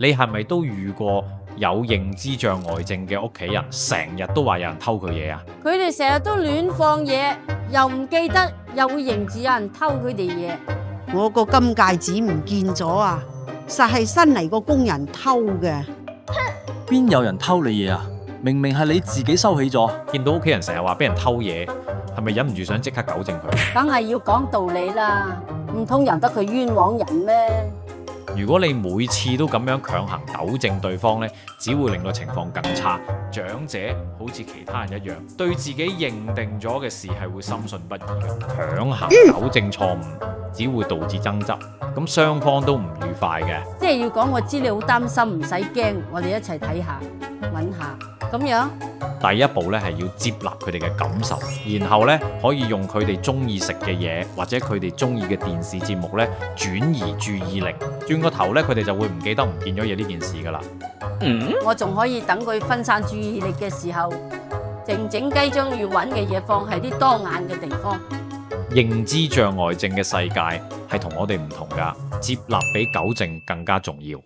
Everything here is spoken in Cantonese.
你係咪都遇過有認知障礙症嘅屋企人，成日都話有人偷佢嘢啊？佢哋成日都亂放嘢，又唔記得，又會認住有人偷佢哋嘢。我個金戒指唔見咗啊！實係新嚟個工人偷嘅。邊有人偷你嘢啊？明明係你自己收起咗。見到屋企人成日話俾人偷嘢，係咪忍唔住想即刻糾正佢？梗係要講道理啦，唔通由得佢冤枉人咩？如果你每次都咁樣強行糾正對方呢，只會令到情況更差。長者好似其他人一樣，對自己認定咗嘅事係會深信不疑嘅。強行糾正錯誤，只會導致爭執，咁雙方都唔愉快嘅。即係要講，我知你好擔心，唔使驚，我哋一齊睇下，揾下，咁樣。第一步咧係要接納佢哋嘅感受，然後咧可以用佢哋中意食嘅嘢或者佢哋中意嘅電視節目咧轉移注意力，轉個頭咧佢哋就會唔記得唔見咗嘢呢件事噶啦。我仲可以等佢分散注意力嘅時候，靜靜雞將要揾嘅嘢放喺啲多眼嘅地方。認知障礙症嘅世界係同我哋唔同噶，接納比糾正更加重要。